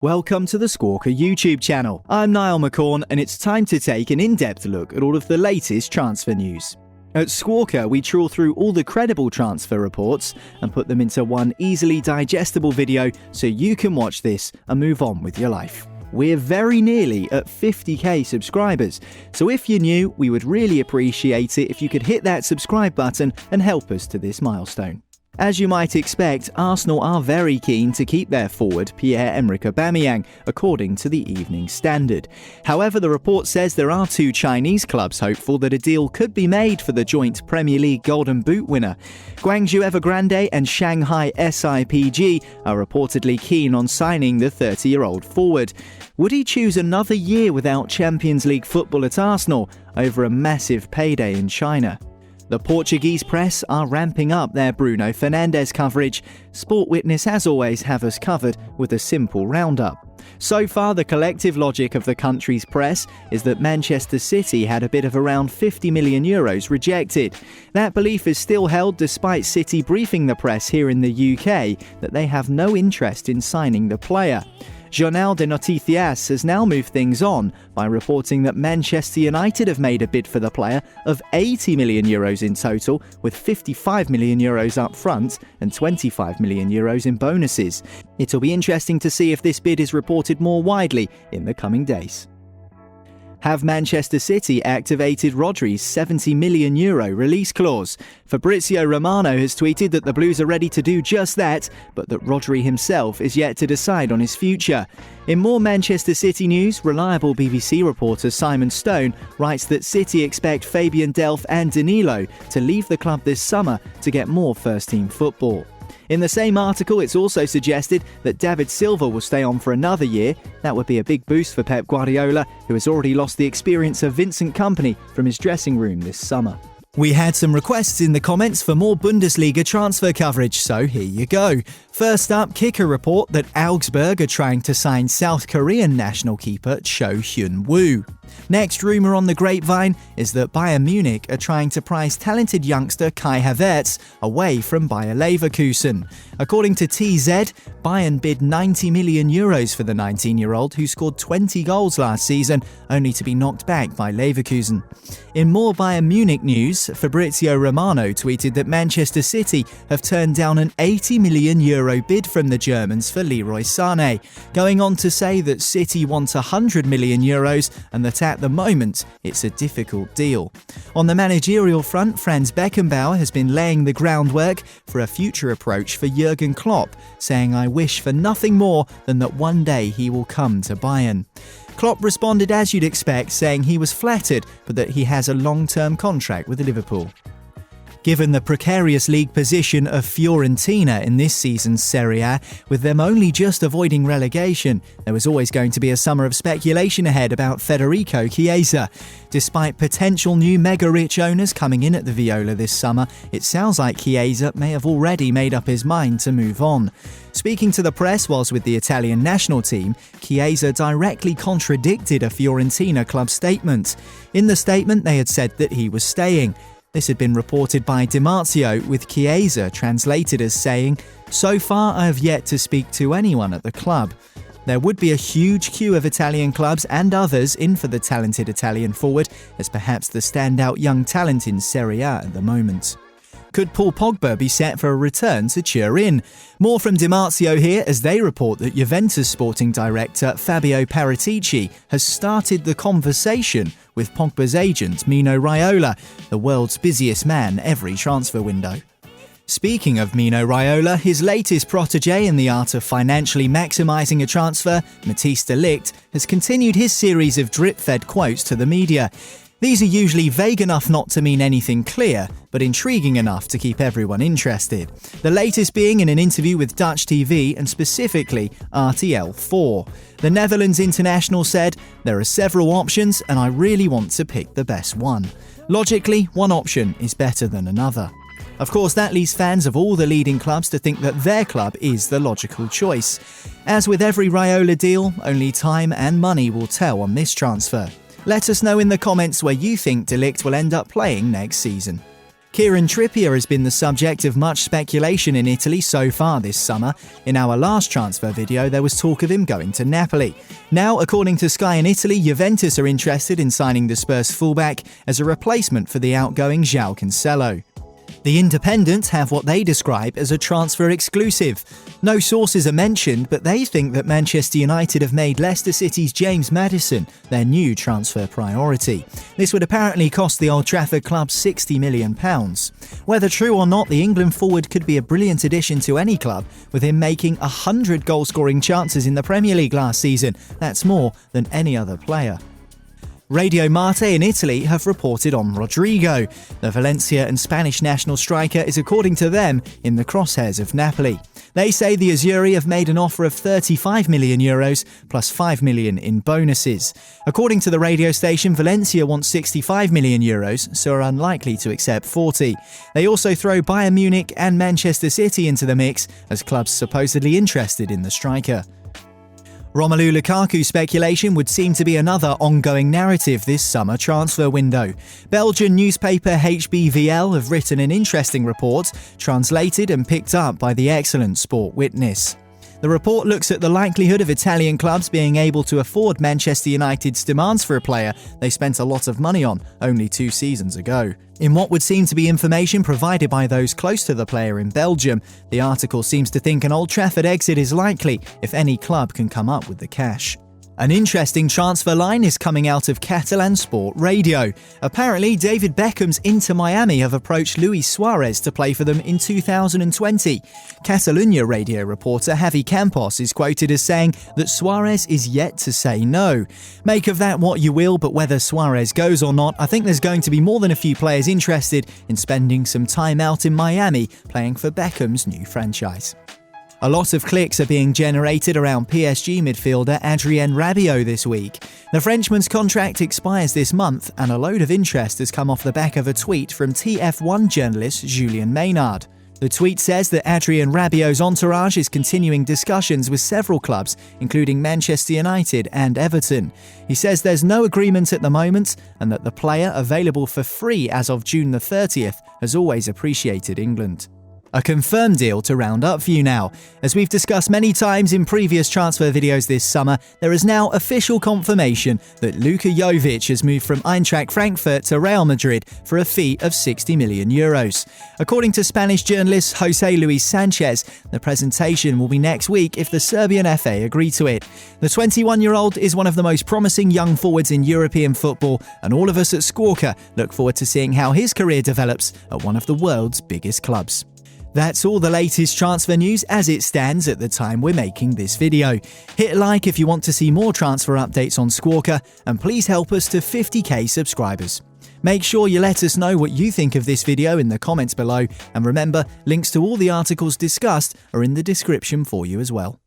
Welcome to the Squawka YouTube channel. I'm Niall McCorn and it's time to take an in-depth look at all of the latest transfer news. At Squawka, we trawl through all the credible transfer reports and put them into one easily digestible video so you can watch this and move on with your life. We're very nearly at 50k subscribers, so if you're new, we would really appreciate it if you could hit that subscribe button and help us to this milestone. As you might expect, Arsenal are very keen to keep their forward Pierre-Emerick Aubameyang, according to the Evening Standard. However, the report says there are two Chinese clubs hopeful that a deal could be made for the joint Premier League Golden Boot winner. Guangzhou Evergrande and Shanghai SIPG are reportedly keen on signing the 30-year-old forward. Would he choose another year without Champions League football at Arsenal over a massive payday in China? The Portuguese press are ramping up their Bruno Fernandes coverage. Sport Witness, as always, have us covered with a simple roundup. So far, the collective logic of the country's press is that Manchester City had a bid of around €50 million rejected. That belief is still held despite City briefing the press here in the UK that they have no interest in signing the player. Jornal de Noticias has now moved things on by reporting that Manchester United have made a bid for the player of €80 million in total, with €55 million up front and €25 million in bonuses. It'll be interesting to see if this bid is reported more widely in the coming days. Have Manchester City activated Rodri's €70 million release clause? Fabrizio Romano has tweeted that the Blues are ready to do just that, but that Rodri himself is yet to decide on his future. In more Manchester City news, reliable BBC reporter Simon Stone writes that City expect Fabian Delph and Danilo to leave the club this summer to get more first-team football. In the same article, it's also suggested that David Silva will stay on for another year. That would be a big boost for Pep Guardiola, who has already lost the experience of Vincent Kompany from his dressing room this summer. We had some requests in the comments for more Bundesliga transfer coverage, so here you go. First up, Kicker report that Augsburg are trying to sign South Korean national keeper Cho Hyun-woo. Next rumour on the grapevine is that Bayern Munich are trying to prize talented youngster Kai Havertz away from Bayer Leverkusen. According to TZ, Bayern bid €90 million for the 19-year-old who scored 20 goals last season, only to be knocked back by Leverkusen. In more Bayern Munich news, Fabrizio Romano tweeted that Manchester City have turned down an €80 million bid from the Germans for Leroy Sané, going on to say that City want €100 million and that at the moment it's a difficult deal. On the managerial front, Franz Beckenbauer has been laying the groundwork for a future approach for Jurgen Klopp, saying, "I wish for nothing more than that one day he will come to Bayern." Klopp responded as you'd expect, saying he was flattered but that he has a long-term contract with Liverpool. Given the precarious league position of Fiorentina in this season's Serie A, with them only just avoiding relegation, there was always going to be a summer of speculation ahead about Federico Chiesa. Despite potential new mega-rich owners coming in at the Viola this summer, it sounds like Chiesa may have already made up his mind to move on. Speaking to the press whilst with the Italian national team, Chiesa directly contradicted a Fiorentina club statement. In the statement, they had said that he was staying. This had been reported by Di Marzio, with Chiesa translated as saying, "So far I have yet to speak to anyone at the club." There would be a huge queue of Italian clubs and others in for the talented Italian forward, as perhaps the standout young talent in Serie A at the moment. Could Paul Pogba be set for a return to Turin? More from Di Marzio here as they report that Juventus sporting director Fabio Paratici has started the conversation with Pogba's agent Mino Raiola, the world's busiest man every transfer window. Speaking of Mino Raiola, his latest protege in the art of financially maximising a transfer, Matthijs de Ligt, has continued his series of drip-fed quotes to the media. These are usually vague enough not to mean anything clear, but intriguing enough to keep everyone interested. The latest being in an interview with Dutch TV and specifically RTL 4. The Netherlands international said, "There are several options and I really want to pick the best one. Logically, one option is better than another." Of course, that leads fans of all the leading clubs to think that their club is the logical choice. As with every Raiola deal, only time and money will tell on this transfer. Let us know in the comments where you think De Ligt will end up playing next season. Kieran Trippier has been the subject of much speculation in Italy so far this summer. In our last transfer video, there was talk of him going to Napoli. Now, according to Sky in Italy, Juventus are interested in signing the Spurs fullback as a replacement for the outgoing João Cancelo. The Independent have what they describe as a transfer exclusive. No sources are mentioned, but they think that Manchester United have made Leicester City's James Maddison their new transfer priority. This would apparently cost the Old Trafford club £60 million. Whether true or not, the England forward could be a brilliant addition to any club, with him making 100 goal-scoring chances in the Premier League last season. That's more than any other player. Radio Marte in Italy have reported on Rodrigo. The Valencia and Spanish national striker is, according to them, in the crosshairs of Napoli. They say the Azzurri have made an offer of €35 million plus €5 million in bonuses. According to the radio station, Valencia wants €65 million, so are unlikely to accept 40. They also throw Bayern Munich and Manchester City into the mix as clubs supposedly interested in the striker. Romelu Lukaku speculation would seem to be another ongoing narrative this summer transfer window. Belgian newspaper HBVL have written an interesting report, translated and picked up by the excellent Sport Witness. The report looks at the likelihood of Italian clubs being able to afford Manchester United's demands for a player they spent a lot of money on only 2 seasons ago. In what would seem to be information provided by those close to the player in Belgium, the article seems to think an Old Trafford exit is likely if any club can come up with the cash. An interesting transfer line is coming out of Catalan Sport Radio. Apparently, David Beckham's Inter Miami have approached Luis Suarez to play for them in 2020. Catalunya radio reporter Javi Campos is quoted as saying that Suarez is yet to say no. Make of that what you will, but whether Suarez goes or not, I think there's going to be more than a few players interested in spending some time out in Miami playing for Beckham's new franchise. A lot of clicks are being generated around PSG midfielder Adrien Rabiot this week. The Frenchman's contract expires this month, and a load of interest has come off the back of a tweet from TF1 journalist Julien Maynard. The tweet says that Adrien Rabiot's entourage is continuing discussions with several clubs, including Manchester United and Everton. He says there's no agreement at the moment, and that the player, available for free as of June the 30th, has always appreciated England. A confirmed deal to round up for you now. As we've discussed many times in previous transfer videos this summer, there is now official confirmation that Luka Jovic has moved from Eintracht Frankfurt to Real Madrid for a fee of €60 million. According to Spanish journalist José Luis Sanchez, the presentation will be next week if the Serbian FA agree to it. The 21-year-old is one of the most promising young forwards in European football, and all of us at Squawka look forward to seeing how his career develops at one of the world's biggest clubs. That's all the latest transfer news as it stands at the time we're making this video. Hit like if you want to see more transfer updates on Squawka, and please help us to 50k subscribers. Make sure you let us know what you think of this video in the comments below, and remember, links to all the articles discussed are in the description for you as well.